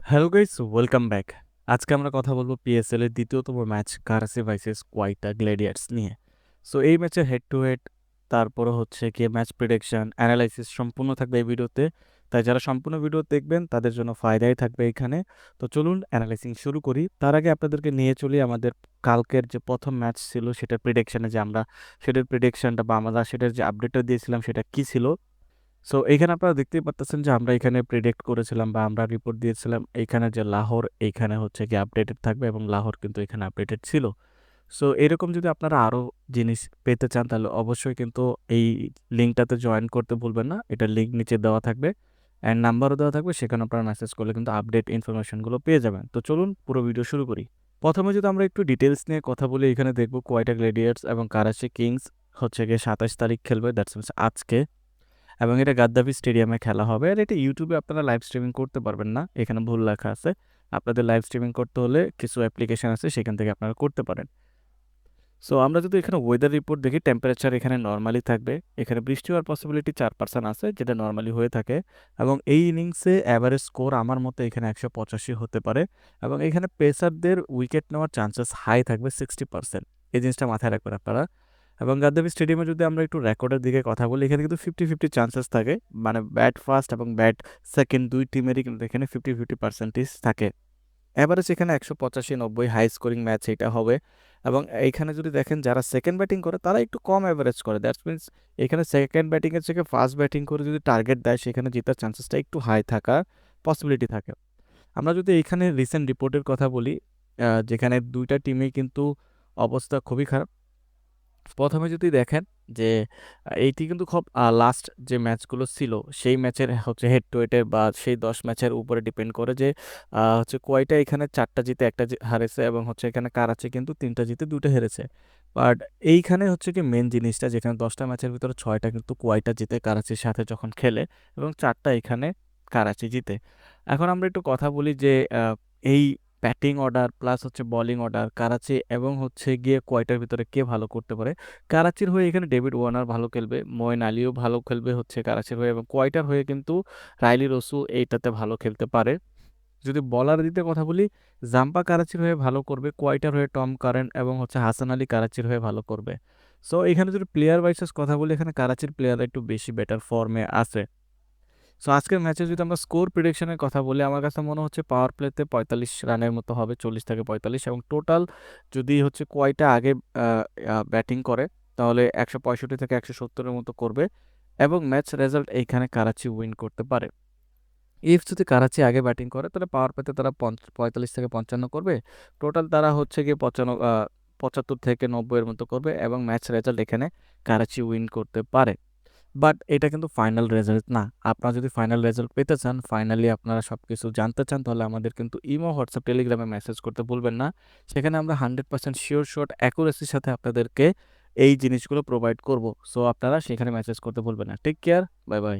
Hello guys, welcome back. আজকে আমরা কথা বলবো পিএসএল এর দ্বিতীয়তম ম্যাচ কারাসি ভার্সেস কোয়াইটা গ্ল্যাডিয়ার্স নিয়ে। সো এই ম্যাচে হেড টু হেড, তারপরে হচ্ছে গিয়ে ম্যাচ প্রেডিকশন অ্যানালাইসিস সম্পূর্ণ থাকবে এই ভিডিওতে। তাই যারা সম্পূর্ণ ভিডিও দেখবেন তাদের জন্য ফায়দাই থাকবে এখানে। তো চলুন অ্যানালাইসিং শুরু করি। তার আগে আপনাদেরকে নিয়ে চলি আমাদের কালকের যে প্রথম ম্যাচ ছিল সেটার প্রেডিকশনে, যে আমরা সেটার প্রেডিকশনটা বা আমরা সেটার যে আপডেটটা দিয়েছিলাম সেটা কি ছিল। সো এইখানে আপনারা দেখতেই পারতেছেন যে আমরা এখানে প্রেডিক্ট করেছিলাম বা আমরা রিপোর্ট দিয়েছিলাম এইখানে যে লাহোর এইখানে হচ্ছে কি আপডেটেড থাকবে, এবং লাহোর কিন্তু এখানে আপডেটেড ছিল। সো এরকম যদি আপনারা আরও জিনিস পেতে চান তাহলে অবশ্যই কিন্তু এই লিঙ্কটাতে জয়েন করতে ভুলবেন না। এটার লিঙ্ক নিচে দেওয়া থাকবে অ্যান্ড নাম্বারও দেওয়া থাকবে, সেখানে আপনারা মেসেজ করলে কিন্তু আপডেট ইনফরমেশনগুলো পেয়ে যাবেন। তো চলুন পুরো ভিডিও শুরু করি। প্রথমে যদি আমরা একটু ডিটেলস নিয়ে কথা বলি, এখানে দেখব কোয়াইটা গ্লেডিয়ার্স এবং কারাচি কিংস হচ্ছে গিয়ে 27 তারিখ খেলবে, দ্যাটস মিনস আজকে। এবং এটা গাদ্দাফি স্টেডিয়ামে খেলা হবে। আর এটা ইউটিউবে আপনারা লাইভ স্ট্রিমিং করতে পারবেন না, এখানে ভুল লেখা আছে। আপনাদের লাইভ স্ট্রিমিং করতে হলে কিছু অ্যাপ্লিকেশন আছে, সেখান থেকে আপনারা করতে পারেন। সো আমরা যদি এখানে ওয়েদার রিপোর্ট দেখি, টেম্পারেচার এখানে নর্মালি থাকবে। এখানে বৃষ্টি হওয়ার পসিবিলিটি 4% আছে, যেটা নর্মালি হয়ে থাকে। এবং এই ইনিংসে অ্যাভারেজ স্কোর আমার মতে এখানে 185 হতে পারে। এবং এখানে পেসারদের উইকেট নেওয়ার চান্সেস হাই থাকবে 60%। এই জিনিসটা মাথায় রাখবেন আপনারা। এবং গাদ্দাফি স্টেডিয়ামে যদি আমরা একটু রেকর্ডের দিকে কথা বলি, এখানে কিন্তু 50-50 চান্সেস থাকে। মানে ব্যাট ফার্স্ট এবং ব্যাট সেকেন্ড দুই টিমেরই কিন্তু এখানে 50-50% থাকে। এভারেজ এখানে 185-90 হাই স্কোরিং ম্যাচ এটা হবে। এবং এইখানে যদি দেখেন যারা সেকেন্ড ব্যাটিং করে তারা একটু কম অ্যাভারেজ করে, দ্যাটস মিনস এখানে সেকেন্ড ব্যাটিংয়ের থেকে ফার্স্ট ব্যাটিং করে যদি টার্গেট দেয় সেখানে জেতার চান্সেসটা একটু হাই থাকার পসিবিলিটি থাকে। আমরা যদি এখানে রিসেন্ট রিপোর্টের কথা বলি, যেখানে দুইটা টিমেই কিন্তু অবস্থা খুবই খারাপ। প্রথমে যদি দেখেন যে এইটি কিন্তু খুব লাস্ট যে ম্যাচগুলো ছিল সেই ম্যাচের হচ্ছে হেড টু হেডের বা সেই 10 ম্যাচের উপরে ডিপেন্ড করে যে হচ্ছে কোয়াইটা এখানে 4টা জিতে 1টা হারেছে, এবং হচ্ছে এখানে কারাচি কিন্তু 3টা জিতে 2টা হেরেছে। বাট এইখানে হচ্ছে কি মেন জিনিসটা, যেখানে 10টা ম্যাচের ভিতরে 6টা কিন্তু কোয়াইটা জিতে কারাচির সাথে যখন খেলে, এবং 4টা এখানে কারাচি জিতে। এখন আমরা একটু কথা বলি যে এই ব্যাটিং অর্ডার প্লাস হচ্ছে বোলিং অর্ডার কারাচি এবং হচ্ছে গিয়ে কোয়াইটার ভিতরে কে ভালো করতে পারে। কারাচির হয়ে এখানে ডেভিড ওয়ার্নার ভালো খেলবে, মঈন আলীও ভালো খেলবে হচ্ছে কারাচির হয়ে, এবং কোয়াইটার হয়ে কিন্তু রাইলি রসু এইটাতে ভালো খেলতে পারে। যদি বলার দিতে কথা বলি, জাম্পা কারাচির হয়ে ভালো করবে, কোয়াইটার হয়ে টম কারেন এবং হচ্ছে হাসান আলী কারাচির হয়ে ভালো করবে। সো এখানে যদি প্লেয়ার ওয়াইসেস কথা বলি, এখানে কারাচির প্লেয়াররা একটু বেশি বেটার ফর্মে আছে। সো আজকের ম্যাচে যদি আমরা স্কোর প্রিডিকশনের কথা বলি, আমার কাছে মনে হচ্ছে পাওয়ার প্লেতে 45 রানের মতো হবে, 40 থেকে 45। এবং টোটাল যদি হচ্ছে কয়টা আগে ব্যাটিং করে তাহলে 165 থেকে 170-এর মতো করবে। এবং ম্যাচ রেজাল্ট এইখানে কারাচি উইন করতে পারে। ইফ যদি কারাচি আগে ব্যাটিং করে তাহলে পাওয়ার প্লেতে তারা 45 থেকে 55 করবে। টোটাল তারা হচ্ছে গিয়ে 75 থেকে 90-এর মতো করবে, এবং ম্যাচ রেজাল্ট এখানে কারাচি উইন করতে পারে। বাট এটা কিন্তু ফাইনাল রেজাল্ট না। আপনারা যদি ফাইনাল রেজাল্ট পেতে চান, ফাইনালি আপনারা সব কিছু জানতে চান, তাহলে আমাদের কিন্তু ইমো, হোয়াটসঅ্যাপ, টেলিগ্রামে মেসেজ করতে ভুলবেন না। সেখানে আমরা 100% শিওর শট অ্যাকুরেসির সাথে আপনাদেরকে এই জিনিসগুলো প্রোভাইড করব। সো আপনারা সেখানে মেসেজ করতে ভুলবেন না। Take care, bye by.